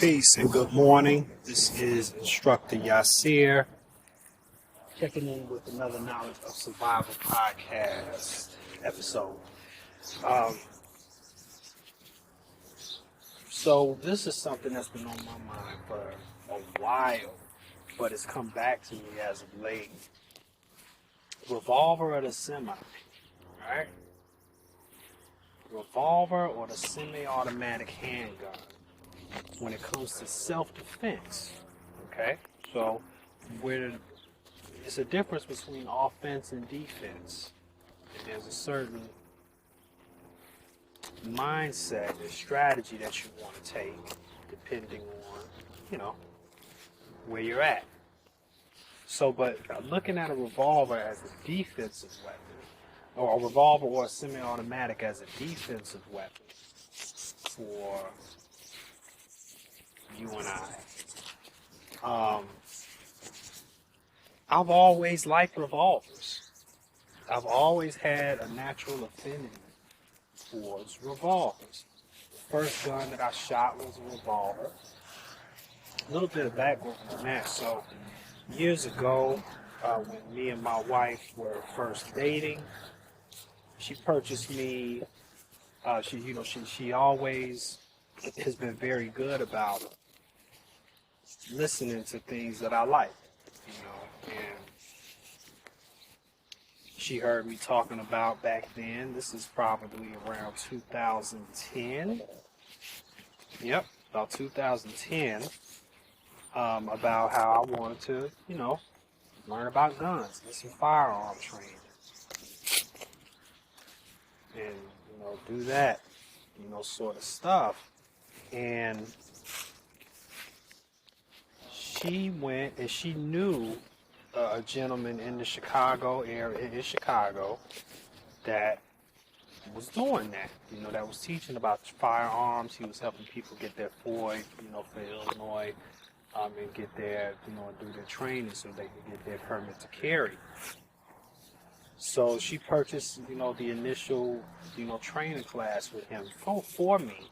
Peace and good morning. This is Instructor Yasir checking in with another Knowledge of Survival podcast episode. Um, so this is something that's been on my mind for a while, but it's come back to me as of late. Revolver or the semi, right? Revolver or the semi-automatic handgun when it comes to self-defense, okay? So it's a difference between offense and defense. And there's a certain mindset and strategy that you want to take depending on, where you're at. So, but looking at a revolver as a defensive weapon, or a revolver or a semi-automatic as a defensive weapon for you and I. I've always liked revolvers. I've always had a natural affinity towards revolvers. The first gun that I shot was a revolver. A little bit of background on that. So years ago, when me and my wife were first dating, she purchased me. She always has been very good about listening to things that I like, and she heard me talking about back then. This is probably around 2010. Yep, about 2010. About how I wanted to, learn about guns, get some firearm training, and do that, sort of stuff. And she went and she knew a gentleman in the Chicago area, in Chicago, that was doing that, that was teaching about firearms. He was helping people get their FOID, for Illinois, and get their, do their training so they can get their permit to carry. So she purchased, the initial, training class with him for me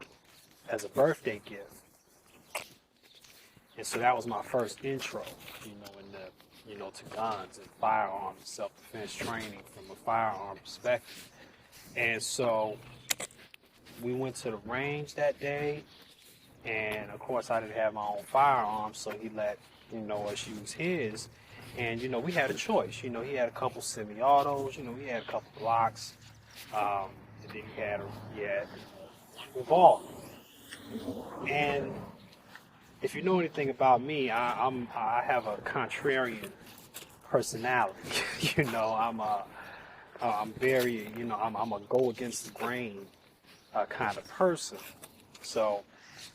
as a birthday gift. And so that was my first intro, to guns and firearms, self-defense training from a firearm perspective. And so we went to the range that day, and of course I didn't have my own firearm, so he let, us use his. And, we had a choice. He had a couple semi-autos, he had a couple Glocks, and then he had a revolver. And if you know anything about me, I have a contrarian personality. I'm very, I'm a go against the grain kind of person. So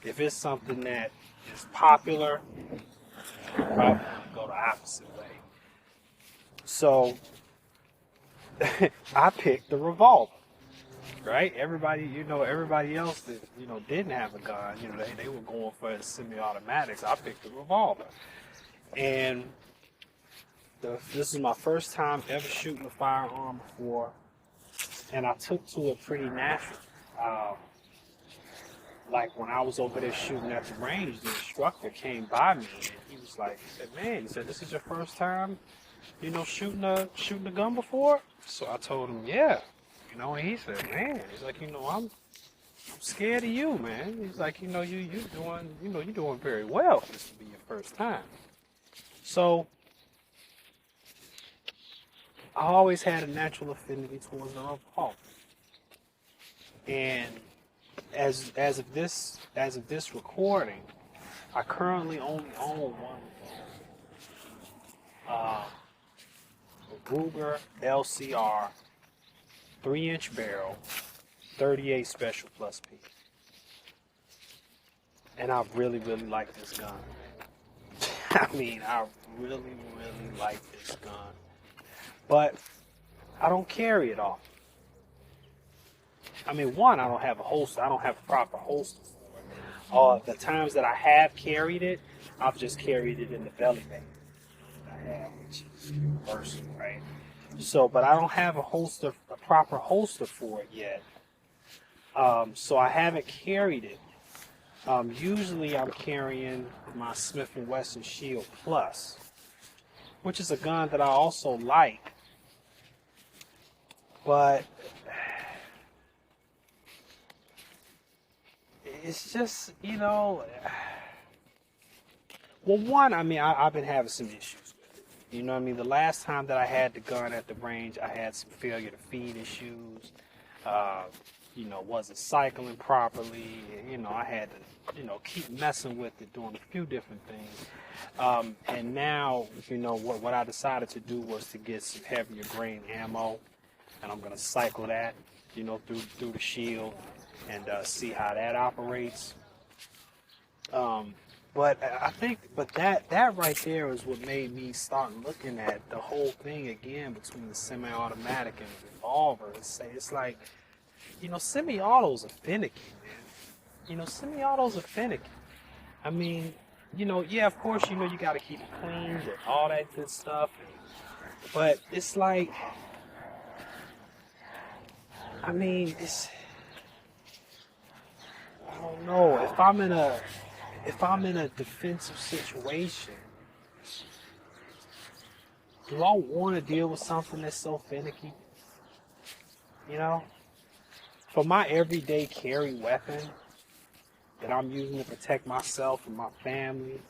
if it's something that is popular, I'll probably go the opposite way. So I picked the revolver. Right? Everybody else that, didn't have a gun, they were going for semi-automatics. I picked the revolver. And this is my first time ever shooting a firearm before, and I took to it pretty natural. Like when I was over there shooting at the range, the instructor came by me and he was like, he said, this is your first time, shooting a gun before? So I told him, yeah. And he said, man, he's like, I'm scared of you, man. He's like, you're doing very well for this to be your first time. So I always had a natural affinity towards the revolver. And as of this recording, I currently only own one a Ruger LCR 3-inch barrel, 38 Special Plus P. And I really, really like this gun. I really, really like this gun. But I don't carry it often. One, I don't have a holster. I don't have a proper holster for it. The times that I have carried it, I've just carried it in the belly bag that I have, which is universal, right? So, but I don't have a proper holster for it yet. So I haven't carried it Usually I'm carrying my Smith & Wesson Shield Plus, which is a gun that I also like, but it's just, well, one, I mean, I've been having some issues with it. You know what I mean? The last time that I had the gun at the range, I had some failure to feed issues. Uh, wasn't cycling properly. I had to, keep messing with it, doing a few different things. And now, what I decided to do was to get some heavier grain ammo, and I'm gonna cycle that, through the shield and see how that operates. But I think, that right there is what made me start looking at the whole thing again between the semi-automatic and the revolver. It's like, semi-autos are finicky, man. Semi-autos are finicky. I mean, yeah, of course, you got to keep it clean and all that good stuff. But it's like, I mean, I don't know. If I'm in a defensive situation, do I want to deal with something that's so finicky? For my everyday carry weapon that I'm using to protect myself and my family,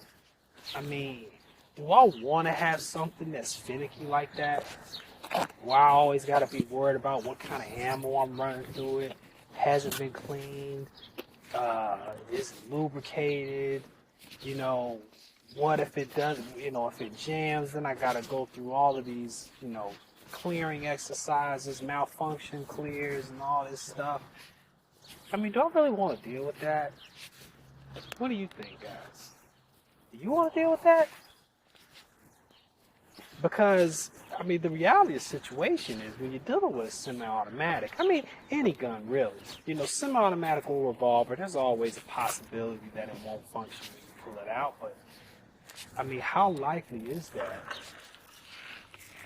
I mean, do I want to have something that's finicky like that? Why I always got to be worried about what kind of ammo I'm running through it? Has it been cleaned? Is it lubricated? What if it doesn't, if it jams, then I gotta go through all of these, clearing exercises, malfunction clears and all this stuff. I mean, do I really want to deal with that? What do you think, guys? Do you want to deal with that? Because, I mean, the reality of the situation is when you're dealing with a semi-automatic, I mean, any gun really, semi-automatic or revolver, there's always a possibility that it won't function when you pull it out. But, I mean, how likely is that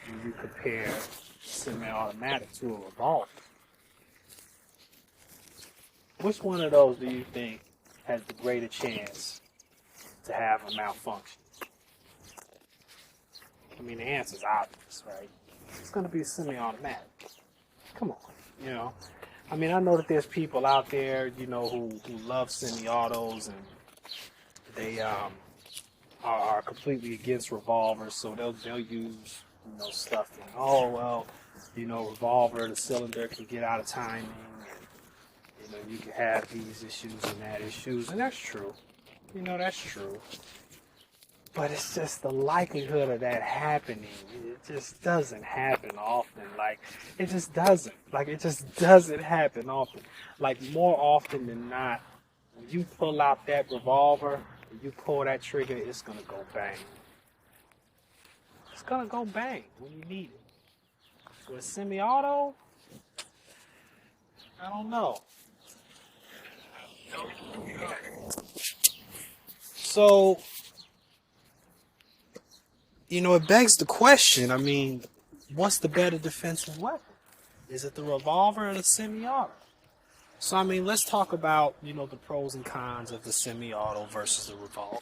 when you compare semi-automatic to a revolver? Which one of those do you think has the greater chance to have a malfunction? I mean, the answer's obvious, right? It's going to be a semi-automatic. Come on, I mean, I know that there's people out there, who love semi-autos and they are completely against revolvers, so they'll use, stuff like, oh, well, revolver, the cylinder can get out of timing, and, you can have these issues and that issues, and that's true. That's true. But it's just the likelihood of that happening. It just doesn't happen often. It just doesn't happen often. More often than not, when you pull out that revolver, when you pull that trigger, it's going to go bang. It's going to go bang when you need it. With semi-auto, I don't know. So, it begs the question, I mean, what's the better defensive weapon? Is it the revolver or the semi-auto? So, I mean, let's talk about, the pros and cons of the semi-auto versus the revolver.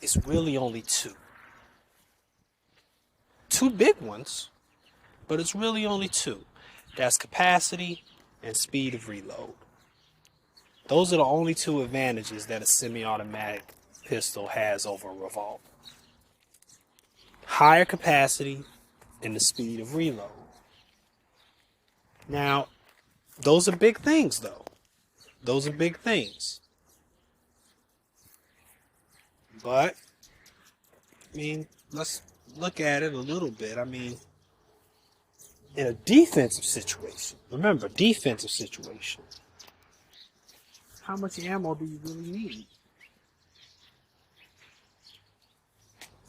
It's really only two. Two big ones, but it's really only two. That's capacity and speed of reload. Those are the only two advantages that a semi-automatic pistol has over a revolver. Higher capacity and the speed of reload. Now, those are big things, though. Those are big things. But, I mean, let's look at it a little bit. I mean, in a defensive situation, remember, defensive situation, how much ammo do you really need?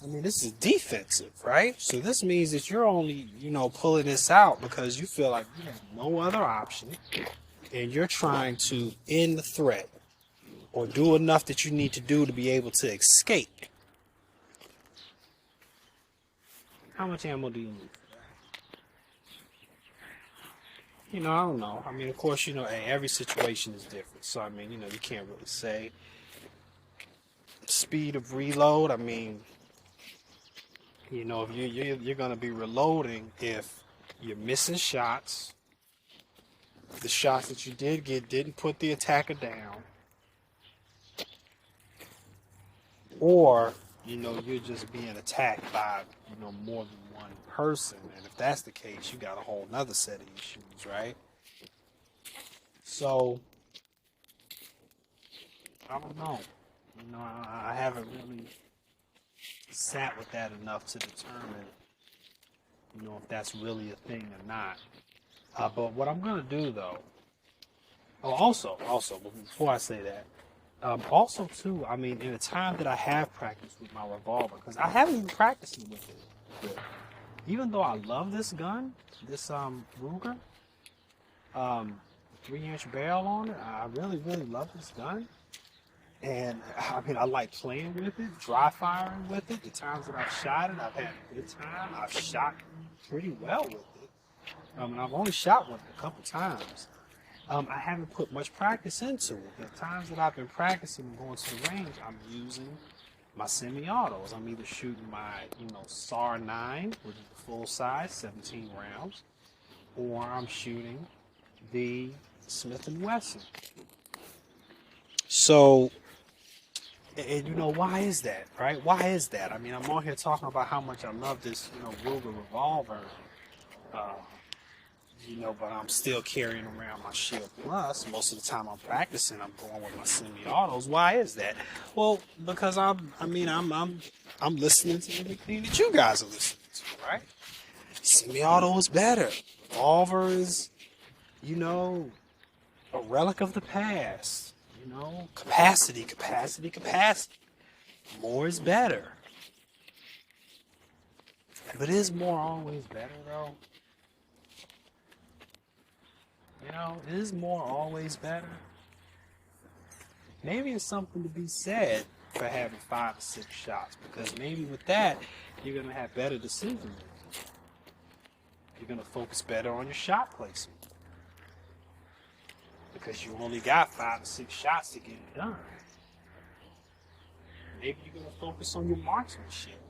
I mean, this is defensive, right? So this means that you're only, pulling this out because you feel like you have no other option and you're trying to end the threat or do enough that you need to do to be able to escape. How much ammo do you need? I don't know. I mean, of course, hey, every situation is different. So, I mean, you can't really say speed of reload. I mean, if you're gonna be reloading if you're missing shots, the shots that you did get didn't put the attacker down, or you're just being attacked by more than one person. And if that's the case, you got a whole nother set of issues, right? So I don't know. I haven't really sat with that enough to determine if that's really a thing or not. But what I'm gonna do though, also, before I say that, also too, I mean, in the time that I have practiced with my revolver, because I haven't even practiced with it. But even though I love this gun, this Ruger, 3-inch barrel on it, I really, really love this gun. And I mean, I like playing with it, dry firing with it. The times that I've shot it, I've had a good time. I've shot pretty well with it. And I've only shot one a couple times. I haven't put much practice into it. The times that I've been practicing and going to the range, I'm using my semi-autos. I'm either shooting my, SAR 9, which is the full size, 17 rounds, or I'm shooting the Smith & Wesson. So, and why is that, right? Why is that? I mean, I'm on here talking about how much I love this, Ruger revolver, but I'm still carrying around my Shield Plus. Most of the time I'm practicing, I'm going with my semi-autos. Why is that? Well, because I'm listening to everything that you guys are listening to, right? Semi-auto is better. Revolver is, a relic of the past. Capacity. More is better. But is more always better, though? Is more always better? Maybe it's something to be said for having 5 or 6 shots, because maybe with that, you're going to have better decision making. You're going to focus better on your shot placement, because you only got 5 or 6 shots to get it done. Maybe you're going to focus on your marksmanship,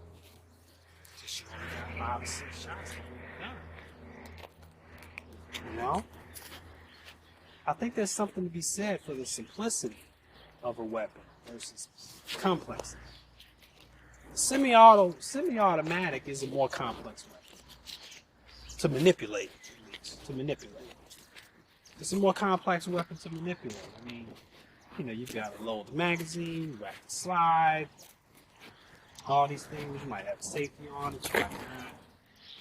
because you only got 5 or 6 shots to get it done. I think there's something to be said for the simplicity of a weapon versus complexity. Semi-automatic is a more complex weapon to manipulate. It's a more complex weapon to manipulate. I mean, you've got to load the magazine, rack the slide, all these things. You might have safety on it, you might not.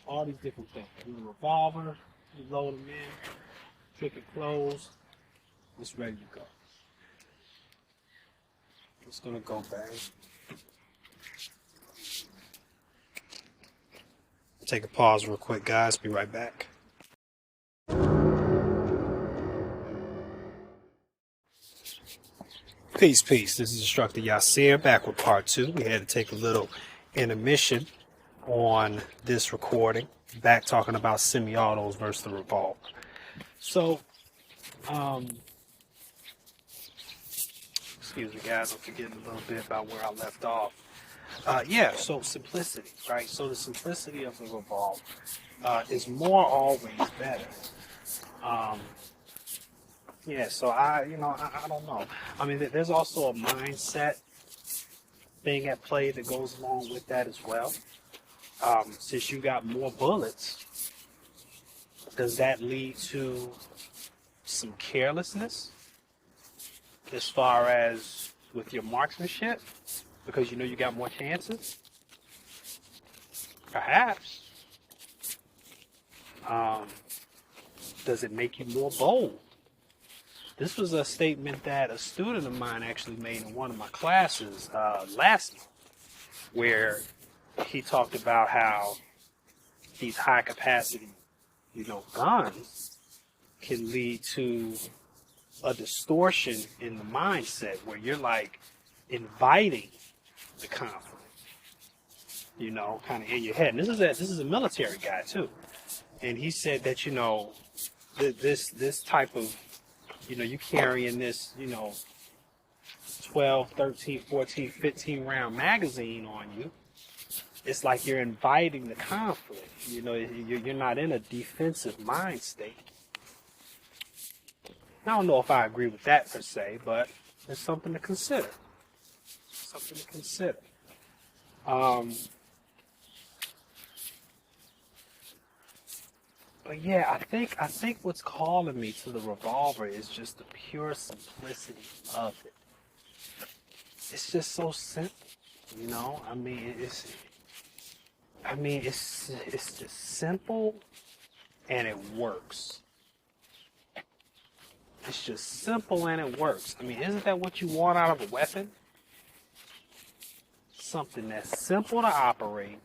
All these different things. A revolver, you load them in, trick it closed, it's ready to go. It's gonna go bang. Take a pause real quick, guys. Be right back. Peace. This is Instructor Yasir back with part 2. We had to take a little intermission on this recording. Back talking about semi-autos versus the revolver. So, excuse me, guys. I'm forgetting a little bit about where I left off. So simplicity, right? So the simplicity of the revolver is more always better. So I don't know. I mean, there's also a mindset thing at play that goes along with that as well. Since you got more bullets, does that lead to some carelessness as far as with your marksmanship? Because you got more chances? Perhaps. Does it make you more bold? This was a statement that a student of mine actually made in one of my classes last month, where he talked about how these high capacity, guns can lead to a distortion in the mindset where you're like inviting the conflict, kind of in your head. And this is a military guy too, and he said that this type of, you carrying this, 12, 13, 14, 15 round magazine on you, it's like you're inviting the conflict. You're not in a defensive mind state. I don't know if I agree with that per se, but it's something to consider. Something to consider. But yeah, I think what's calling me to the Revolver is just the pure simplicity of it. It's just so simple, it's just simple, and it works. It's just simple and it works. Isn't that what you want out of a weapon? Something that's simple to operate,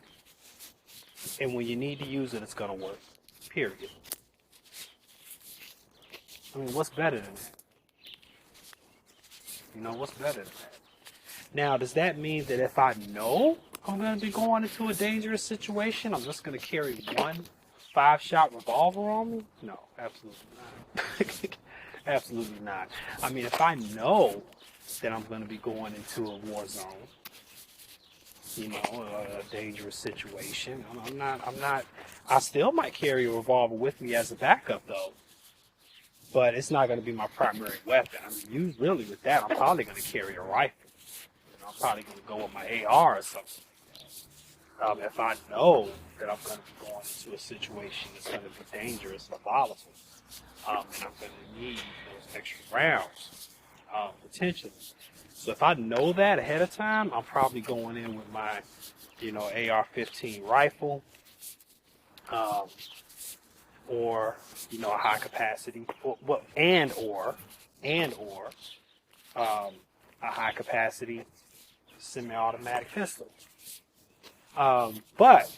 and when you need to use it, it's going to work. Period. What's better than that? What's better than that? Now, does that mean that if I know I'm going to be going into a dangerous situation, I'm just going to carry one 5-shot revolver on me? No, absolutely not. Absolutely not. If I know that I'm going to be going into a war zone, a dangerous situation, I still might carry a revolver with me as a backup though, but it's not going to be my primary weapon. Really with that, I'm probably going to carry a rifle. I'm probably going to go with my AR or something. If I know that I'm going to be going into a situation that's going to be dangerous or volatile, and I'm going to need those extra rounds, potentially. So if I know that ahead of time, I'm probably going in with my, AR-15 rifle, or a high capacity, or a high capacity semi-automatic pistol. But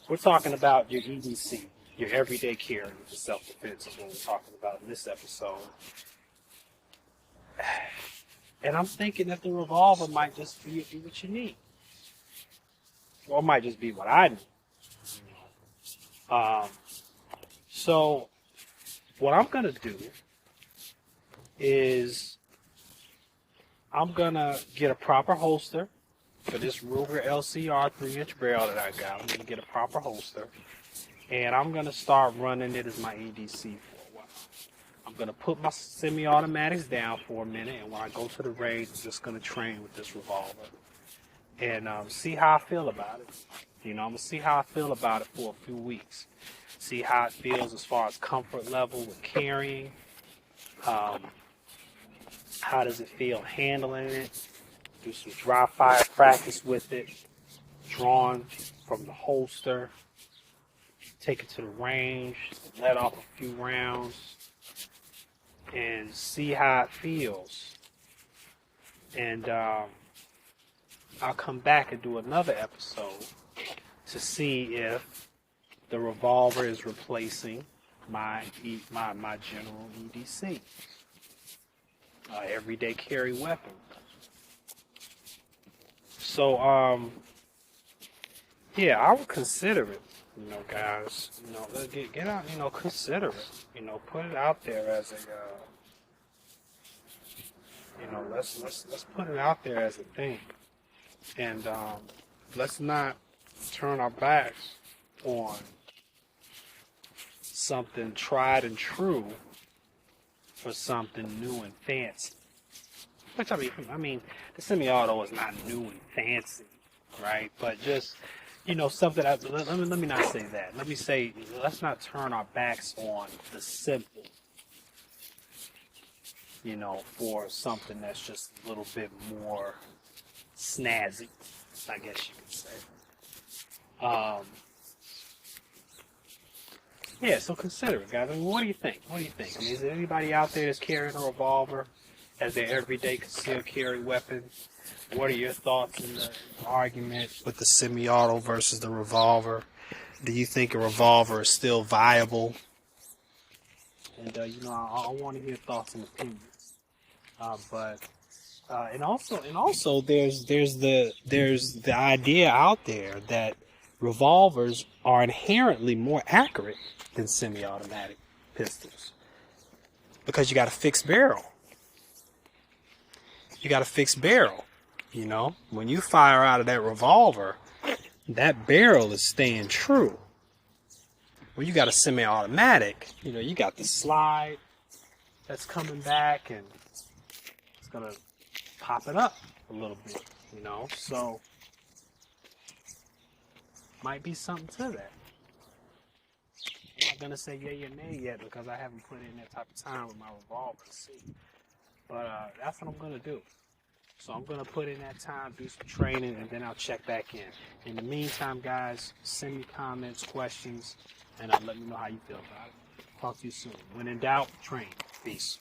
we're talking about your EDC, your everyday carry for self-defense is what we're talking about in this episode. And I'm thinking that the revolver might just be what you need. Or it might just be what I need. So what I'm going to do is I'm going to get a proper holster for this Ruger LCR 3-inch barrel that I got. I'm going to get a proper holster. And I'm going to start running it as my EDC for a while. I'm going to put my semi-automatics down for a minute, and when I go to the range, I'm just going to train with this revolver and see how I feel about it. I'm going to see how I feel about it for a few weeks. See how it feels as far as comfort level with carrying. How does it feel handling it? Do some dry fire practice with it. Drawn from the holster. Take it to the range. Let off a few rounds. And see how it feels. And I'll come back and do another episode to see if the revolver is replacing my general EDC, everyday carry weapon. So yeah, I would consider it. Guys, get out, consider it. Put it out there as a, let's put it out there as a thing. And let's not turn our backs on something tried and true for something new and fancy. Which, the semi-auto is not new and fancy, right? But just, something that, let me not say that. Let me say, let's not turn our backs on the simple, for something that's just a little bit more snazzy, I guess you could say. Yeah, so consider it, guys. What do you think? Is there anybody out there that's carrying a revolver as their everyday concealed carry weapon? What are your thoughts in the argument with the semi-auto versus the revolver? Do you think a revolver is still viable? And I want to hear thoughts and opinions. And also, there's the idea out there that revolvers are inherently more accurate than semi-automatic. pistols because you got a fixed barrel. You got a fixed barrel. You know, when you fire out of that revolver, that barrel is staying true. When you got a semi-automatic, you know, you got the slide that's coming back and it's gonna pop it up a little bit, you know, so might be something to that. I'm not gonna say yay or nay yet because I haven't put in that type of time with my revolver to see. But that's what I'm gonna do. So I'm gonna put in that time, do some training, and then I'll check back in. In the meantime, guys, send me comments, questions, and let me know how you feel about it. Talk to you soon. When in doubt, train. Peace.